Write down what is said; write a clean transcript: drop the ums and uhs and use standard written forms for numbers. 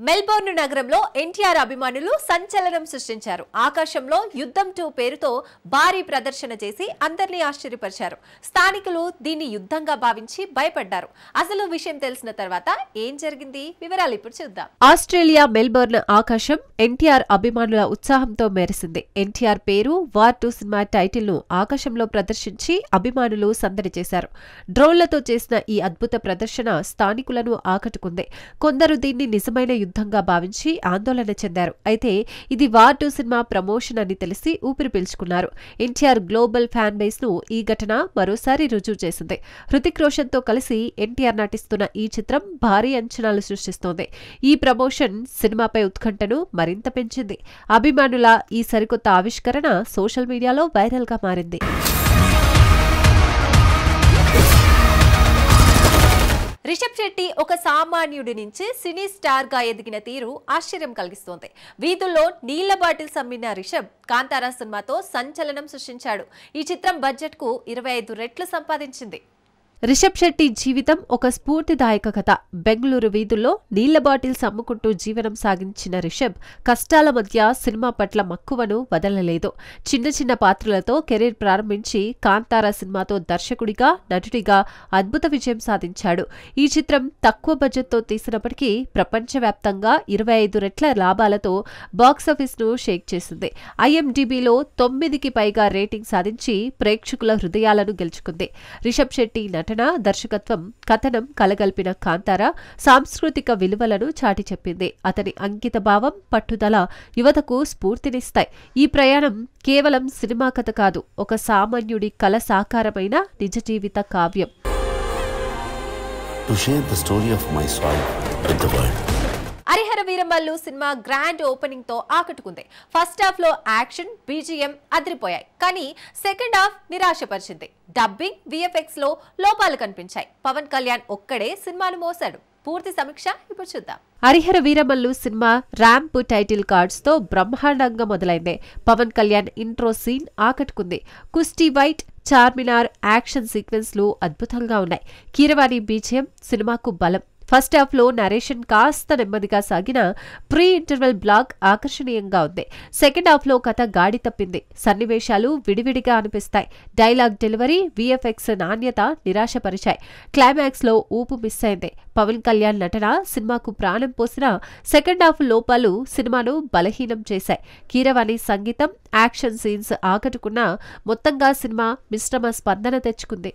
Melbourne నగరంలో ఎన్టీఆర్ అభిమానులు సంచలనం సృష్టించారు. ఆకాశంలో యుద్ధం 2 పేరుతో భారీ ప్రదర్శన చేసి అందరినీ ఆశ్చర్యపరిచారు. స్థానికులు దీన్ని యుద్ధంగా భావించి భయపడ్డారు. అసలు విషయం తెలిసిన తర్వాత ఏం జరిగింది వివరాలు ఇప్పుడు చూద్దాం. ఆస్ట్రేలియా మెల్బోర్న్ ఆకాశం ఎన్టీఆర్ అభిమానుల ఉత్సాహంతో మెరిసింది. ఎన్టీఆర్ పేరు వార్ 2 సినిమా టైటిల్ ను ఆకాశంలో ప్రదర్శించి అభిమానులు సందడి చేశారు. డ్రోన్లతో చేసిన ఈ అద్భుత ప్రదర్శన స్థానికులను ఆకట్టుకుంది. కొందరు దీన్ని నిజమైన యుద్ధంగా భావించి ఆందోళన చెందారు. అయితే ఇది వార్ 2 సినిమా ప్రమోషన్ అని తెలిసి ఊపిరి పీల్చుకున్నారు. ఎన్టీఆర్ గ్లోబల్ ఫ్యాన్ బేస్ ను ఈ ఘటన మరోసారి రుజువు చేసింది. హృతిక్ రోషన్ తో కలిసి ఎన్టీఆర్ నటిస్తున్న ఈ చిత్రం భారీ అంచనాలు సృష్టిస్తోంది. ఈ ప్రమోషన్ సినిమాపై ఉత్కంఠను మరింత పెంచింది. అభిమానుల ఈ సరికొత్త ఆవిష్కరణ సోషల్ మీడియాలో వైరల్ గా మారింది. రిషబ్ శెట్టి ఒక సామాన్యుడి నుంచి సినీ స్టార్ గా ఎదిగిన తీరు ఆశ్చర్యం కలిగిస్తోంది. వీధుల్లో నీళ్ల బాటిల్స్ అమ్మిన రిషబ్ కాంతారా సినిమాతో సంచలనం సృష్టించాడు. ఈ చిత్రం బడ్జెట్ కు 25 రెట్లు సంపాదించింది. రిషబ్ శెట్టి జీవితం ఒక స్ఫూర్తిదాయక కథ. బెంగళూరు వీధుల్లో నీళ్ల బాటిల్స్ అమ్ముకుంటూ జీవనం సాగించిన రిషబ్ కష్టాల మధ్య సినిమా పట్ల మక్కువను వదలలేదు. చిన్న చిన్న పాత్రలతో కెరీర్ ప్రారంభించి కాంతారా సినిమాతో దర్శకుడిగా నటుడిగా అద్భుత విజయం సాధించాడు. ఈ చిత్రం తక్కువ బడ్జెట్తో తీసినప్పటికీ ప్రపంచవ్యాప్తంగా 25 రెట్ల లాభాలతో బాక్సాఫీస్ ను షేక్ చేసింది. IMDbలో 9కి పైగా రేటింగ్ సాధించి ప్రేక్షకుల హృదయాలను గెలుచుకుంది. రిషబ్ శెట్టి నటన, దర్శకత్వం, కథనం కలగల్పిన కాంతారా సాంస్కృతిక విలువలను చాటి చెప్పింది. అతని అంకిత భావం, పట్టుదల యువతకు స్ఫూర్తినిస్తాయి. ఈ ప్రయాణం కేవలం సినిమా కథ కాదు, ఒక సామాన్యుడి కల సాకారమైన నిజ జీవిత కావ్యం. Harihara Veeramallu cinema grand opening తో ఆకట్టుకుంది. ఫస్ట్ హాఫ్ లో యాక్షన్, BGM అదిరిపోయాయి. కానీ సెకండ్ హాఫ్ నిరాశపరిచింది. డబ్బింగ్, VFX లో లోపాలు కనిపించాయి. పవన్ కళ్యాణ్ ఒక్కడే సినిమాను మోసాడు. పూర్తి సమీక్ష ఇప్పుడు చూద్దాం. Harihara Veeramallu cinema ramp title cards తో బ్రహ్మాండంగా మొదలైంది. పవన్ కళ్యాణ్ ఇంట్రో సీన్ ఆకట్టుకుంది. కుస్తీ వైట్, చార్మినార్ యాక్షన్ సీక్వెన్స్లు అద్భుతంగా ఉన్నాయి. కీరవాణి BGM సినిమాకు బలం. ఫస్ట్ హాఫ్ లో నరేషన్ కాస్త నెమ్మదిగా సాగిన ప్రీ ఇంటర్వెల్ బ్లాక్ ఆకర్షణీయంగా ఉంది. సెకండ్ హాఫ్ లో కథ గాడి తప్పింది. సన్నివేశాలు విడివిడిగా అనిపిస్తాయి. డైలాగ్ డెలివరీ, VFX నాణ్యత నిరాశపరిచాయి. క్లైమాక్స్ లో ఊపు మిస్ అయింది. పవన్ కళ్యాణ్ నటన సినిమాకు ప్రాణం పోసిన సెకండ్ హాఫ్ లోపాలు సినిమాను బలహీనం చేశాయి. కీరవాణి సంగీతం, యాక్షన్ సీన్స్ ఆకట్టుకున్న మొత్తంగా సినిమా మిశ్రమ స్పందన తెచ్చుకుంది.